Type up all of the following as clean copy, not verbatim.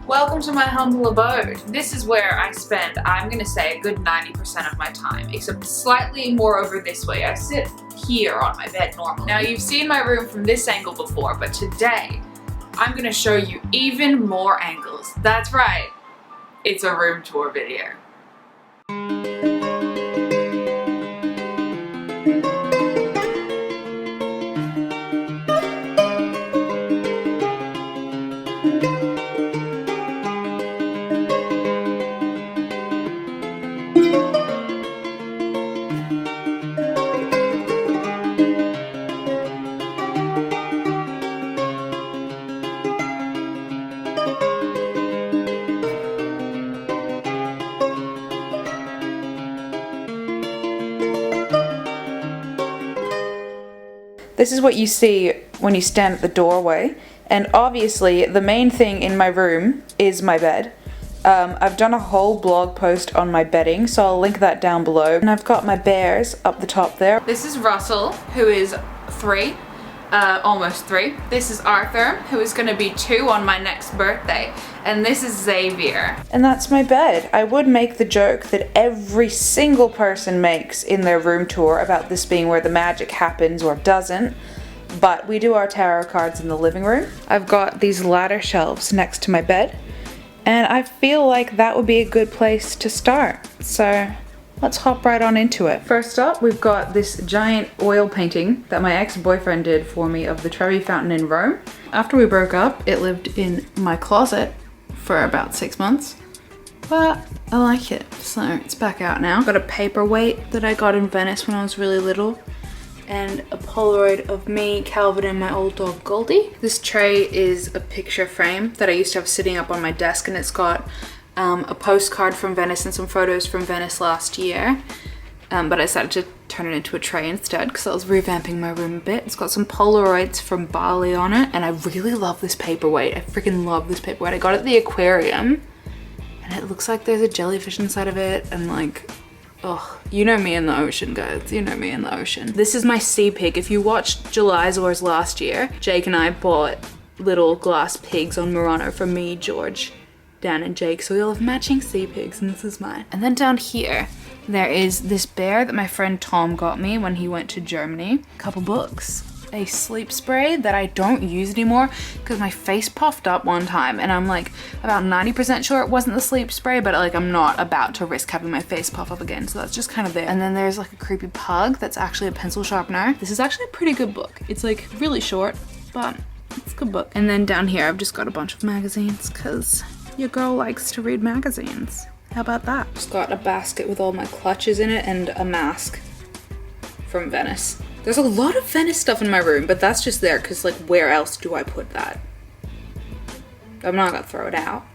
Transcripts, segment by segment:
Welcome to my humble abode. This is where I spend, I'm gonna say, a good 90% of my time, except slightly more over this way. I sit here on my bed normally. Now you've seen my room from this angle before, but today I'm gonna show you even more angles. That's right, it's a room tour video. This is what you see when you stand at the doorway, and obviously the main thing in my room is my bed. I've done a whole blog post on my bedding, so I'll link that down below. And I've got my bears up the top there. This is Russell, who is 3, almost 3. This is Arthur, who is going to be 2 on my next birthday. And this is Xavier. And that's my bed. I would make the joke that every single person makes in their room tour about this being where the magic happens or doesn't, but we do our tarot cards in the living room. I've got these ladder shelves next to my bed, and I feel like that would be a good place to start. So let's hop right on into it. First up, we've got this giant oil painting that my ex-boyfriend did for me of the Trevi Fountain in Rome. After we broke up, it lived in my closet for about 6 months, but I like it, so it's back out now. Got a paperweight that I got in Venice when I was really little, and a Polaroid of me, Calvin, and my old dog Goldie. This tray is a picture frame that I used to have sitting up on my desk, and it's got a postcard from Venice and some photos from Venice last year, but I decided to turn it into a tray instead because I was revamping my room a bit. It's got some Polaroids from Bali on it, and I really love this paperweight. I freaking love this paperweight. I got it at the aquarium, and it looks like there's a jellyfish inside of it, and like, oh, you know me in the ocean, guys. You know me in the ocean. This is my sea pig. If you watched July Zors last year, Jake and I bought little glass pigs on Murano from me, George, Dan, and Jake, so we'll have matching sea pigs, and this is mine. And then down here, there is this bear that my friend Tom got me when he went to Germany. A couple books, a sleep spray that I don't use anymore because my face puffed up one time, and I'm like about 90% sure it wasn't the sleep spray, but like I'm not about to risk having my face puff up again, so that's just kind of there. And then there's like a creepy pug that's actually a pencil sharpener. This is actually a pretty good book. It's like really short, but it's a good book. And then down here I've just got a bunch of magazines because your girl likes to read magazines. How about that? Just got a basket with all my clutches in it and a mask from Venice. There's a lot of Venice stuff in my room, but that's just there because like where else do I put that? I'm not gonna throw it out.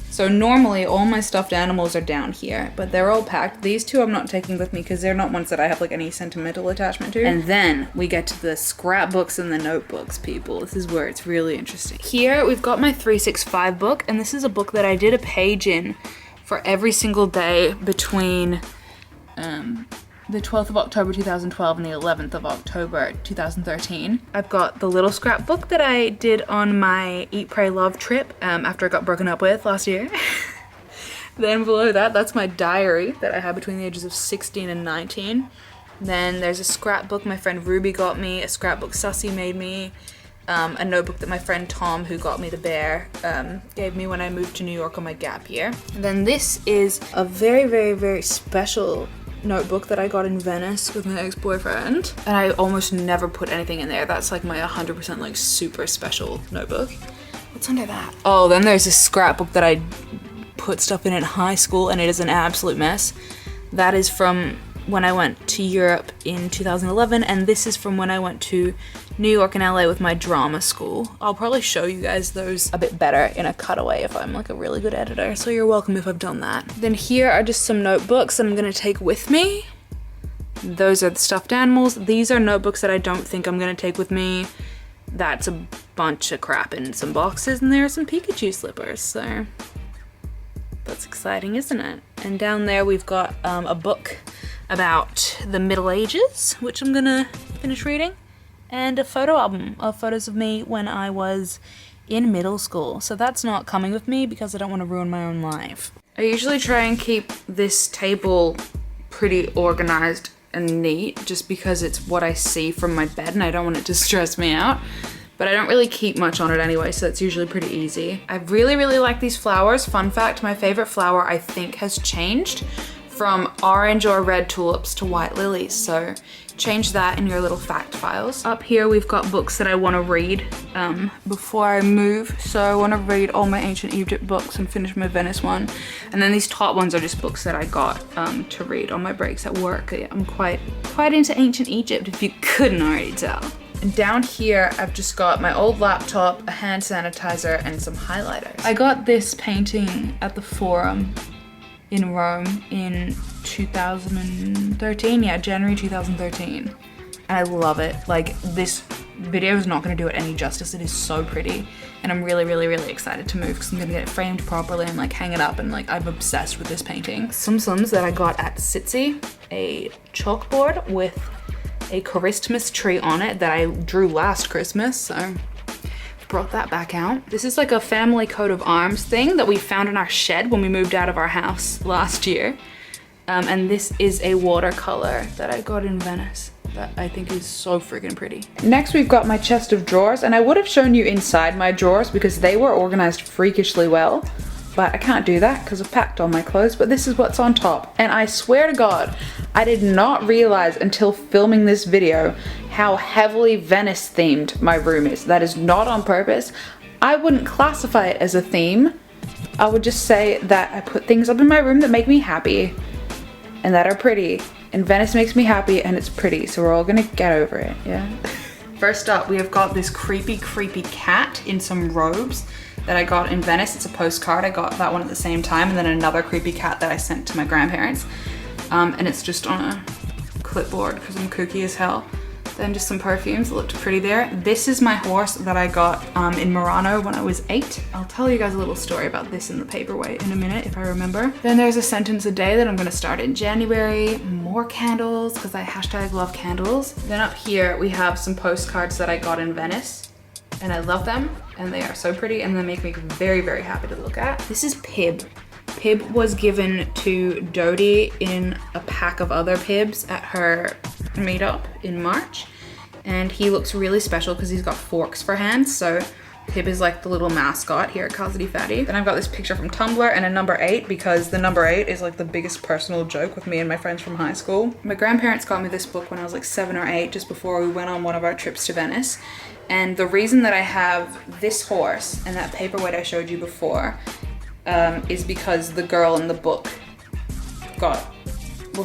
So normally all my stuffed animals are down here, but they're all packed. These two I'm not taking with me because they're not ones that I have like any sentimental attachment to. And then we get to the scrapbooks and the notebooks, people. This is where it's really interesting. Here we've got my 365 book, and this is a book that I did a page in for every single day between the 12th of October 2012 and the 11th of October 2013. I've got the little scrapbook that I did on my Eat, Pray, Love trip after I got broken up with last year. Then below that, that's my diary that I had between the ages of 16 and 19. Then there's a scrapbook my friend Ruby got me, a scrapbook Sussy made me, a notebook that my friend Tom, who got me the bear, gave me when I moved to New York on my gap year. And then this is a very, very, very special notebook that I got in Venice with my ex-boyfriend, and I almost never put anything in there. That's like my 100% like super special notebook. What's under that? Oh, then there's this scrapbook that I put stuff in high school, and it is an absolute mess. That is from when I went to Europe in 2011, and this is from when I went to New York and LA with my drama school. I'll probably show you guys those a bit better in a cutaway if I'm like a really good editor, so you're welcome if I've done that. Then here are just some notebooks that I'm gonna take with me. Those are the stuffed animals. These are notebooks that I don't think I'm gonna take with me. That's a bunch of crap in some boxes, and there are some Pikachu slippers, so that's exciting, isn't it? And down there we've got a book about the Middle Ages, which I'm gonna finish reading, and a photo album of photos of me when I was in middle school. So that's not coming with me because I don't want to ruin my own life. I usually try and keep this table pretty organized and neat just because it's what I see from my bed and I don't want it to stress me out. But I don't really keep much on it anyway, so it's usually pretty easy. I really, really like these flowers. Fun fact, my favorite flower I think has changed from orange or red tulips to white lilies. So change that in your little fact files. Up here we've got books that I want to read before I move. So I want to read all my ancient Egypt books and finish my Venice one. And then these top ones are just books that I got to read on my breaks at work. I'm quite into ancient Egypt, if you couldn't already tell. And down here, I've just got my old laptop, a hand sanitizer, and some highlighters. I got this painting at the Forum in Rome in 2013. Yeah, January 2013. And I love it. Like, this video is not gonna do it any justice. It is so pretty. And I'm really, really, really excited to move because I'm gonna get it framed properly and like hang it up, and like I'm obsessed with this painting. Some sums that I got at Insty, a chalkboard with a Christmas tree on it that I drew last Christmas, so brought that back out. This is like a family coat of arms thing that we found in our shed when we moved out of our house last year. And this is a watercolor that I got in Venice that I think is so freaking pretty. Next we've got my chest of drawers, and I would have shown you inside my drawers because they were organized freakishly well, but I can't do that because I've packed all my clothes. But this is what's on top, and I swear to God, I did not realize until filming this video how heavily Venice themed my room is. That is not on purpose. I wouldn't classify it as a theme. I would just say that I put things up in my room that make me happy and that are pretty. And Venice makes me happy and it's pretty, so we're all gonna get over it, yeah? First up, we have got this creepy, creepy cat in some robes that I got in Venice. It's a postcard. I got that one at the same time, and then another creepy cat that I sent to my grandparents. And it's just on a clipboard because I'm kooky as hell. Then just some perfumes that looked pretty there. This is my horse that I got in Murano when I was 8. I'll tell you guys a little story about this in the paperweight in a minute if I remember. Then there's a sentence a day that I'm gonna start in January. More candles because I #love candles. Then up here we have some postcards that I got in Venice, and I love them, and they are so pretty, and they make me very, very happy to look at. This is Pib. Pib was given to Dodie in a pack of other Pibs at her meetup in March, and he looks really special because he's got forks for hands, so Pib is like the little mascot here at Cosity Fatty. Then I've got this picture from Tumblr and a number 8 because the number 8 is like the biggest personal joke with me and my friends from high school. My grandparents got me this book when I was like 7 or 8, just before we went on one of our trips to Venice. And the reason that I have this horse and that paperweight I showed you before is because the girl in the book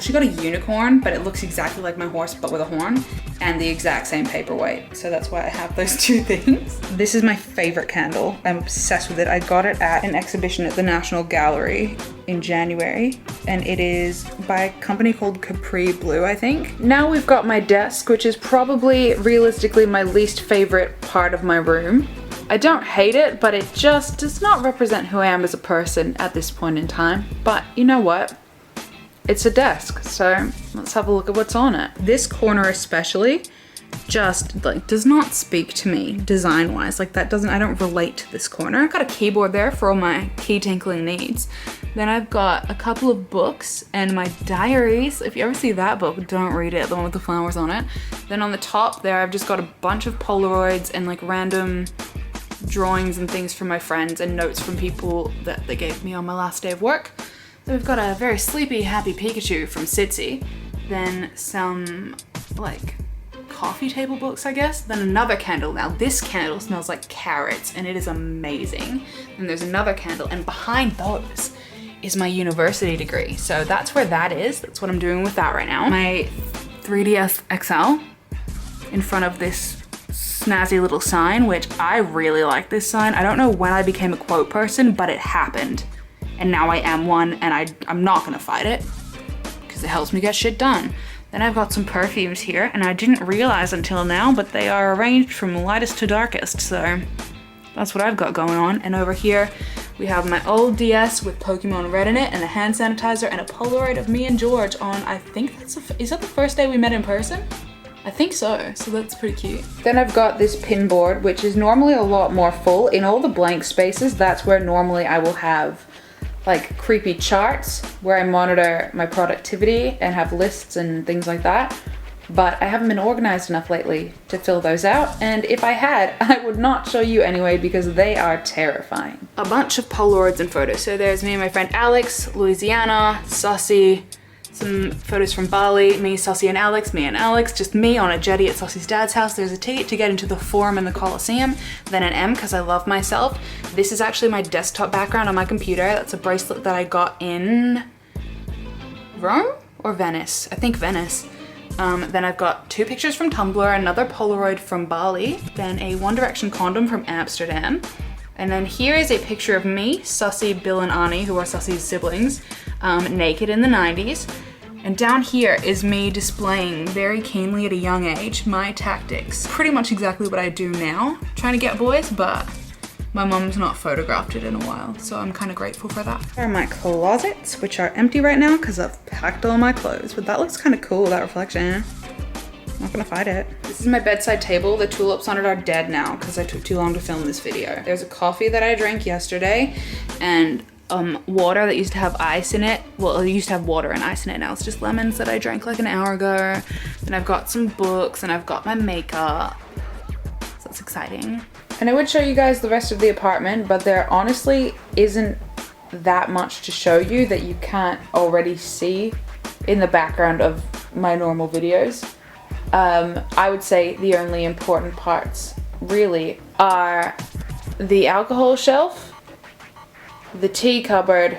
she got a unicorn, but it looks exactly like my horse but with a horn, and the exact same paperweight. So that's why I have those two things. This is my favorite candle. I'm obsessed with it. I got it at an exhibition at the National Gallery in January, and it is by a company called Capri Blue, I think. Now we've got my desk, which is probably realistically my least favorite part of my room. I don't hate it, but it just does not represent who I am as a person at this point in time. But you know what? It's a desk, so let's have a look at what's on it. This corner especially just like does not speak to me design wise. Like I don't relate to this corner. I've got a keyboard there for all my key tinkling needs. Then I've got a couple of books and my diaries. If you ever see that book, don't read it, the one with the flowers on it. Then on the top there, I've just got a bunch of Polaroids and like random drawings and things from my friends and notes from people that they gave me on my last day of work. Then we've got a very sleepy, happy Pikachu from Insty. Then some like coffee table books, I guess. Then another candle. Now this candle smells like carrots and it is amazing. And there's another candle, and behind those is my university degree. So that's where that is. That's what I'm doing with that right now. My 3DS XL in front of this snazzy little sign, which I really like this sign. I don't know when I became a quote person, but it happened. And now I am one, and I'm not gonna fight it because it helps me get shit done. Then I've got some perfumes here, and I didn't realize until now, but they are arranged from lightest to darkest, so that's what I've got going on. And over here, we have my old DS with Pokemon Red in it, and a hand sanitizer, and a Polaroid of me and George on, I think is that the first day we met in person? I think so, so that's pretty cute. Then I've got this pin board, which is normally a lot more full. In all the blank spaces, that's where normally I will have like creepy charts where I monitor my productivity and have lists and things like that. But I haven't been organized enough lately to fill those out, and if I had, I would not show you anyway because they are terrifying. A bunch of Polaroids and photos. So there's me and my friend Alex, Louisiana, Sussy, some photos from Bali, me, Sussy and Alex, me and Alex, just me on a jetty at Sussy's dad's house. There's a ticket to get into the Forum and the Coliseum, then an M because I love myself. This is actually my desktop background on my computer. That's a bracelet that I got in Rome or Venice? I think Venice. Then I've got 2 pictures from Tumblr, another Polaroid from Bali, then a One Direction condom from Amsterdam. And then here is a picture of me, Sussy, Bill and Ani, who are Sussy's siblings, naked in the 90s. And down here is me displaying very keenly at a young age my tactics. Pretty much exactly what I do now, trying to get boys, but my mum's not photographed it in a while, so I'm kind of grateful for that. Here are my closets, which are empty right now because I've packed all my clothes, but that looks kind of cool, that reflection. I'm not gonna fight it. This is my bedside table. The tulips on it are dead now because I took too long to film this video. There's a coffee that I drank yesterday and water that used to have ice in it. Well, it used to have water and ice in it. Now it's just lemons that I drank like an hour ago. Then I've got some books and I've got my makeup. So that's exciting. And I would show you guys the rest of the apartment, but there honestly isn't that much to show you that you can't already see in the background of my normal videos. I would say the only important parts really are the alcohol shelf, the tea cupboard,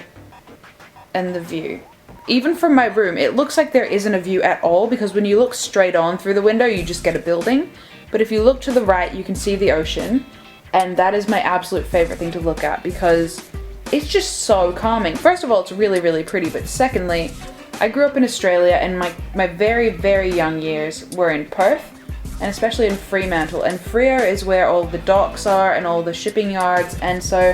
and the view. Even from my room, it looks like there isn't a view at all because when you look straight on through the window, you just get a building. But if you look to the right, you can see the ocean, and that is my absolute favorite thing to look at because it's just so calming. First of all, it's really, really pretty, but secondly, I grew up in Australia and my very, very young years were in Perth, and especially in Fremantle, and Freo is where all the docks are and all the shipping yards, and so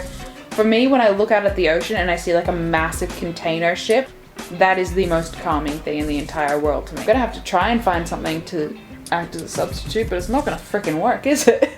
for me, when I look out at the ocean and I see like a massive container ship, that is the most calming thing in the entire world to me. I'm gonna have to try and find something to act as a substitute, but it's not gonna frickin' work, is it?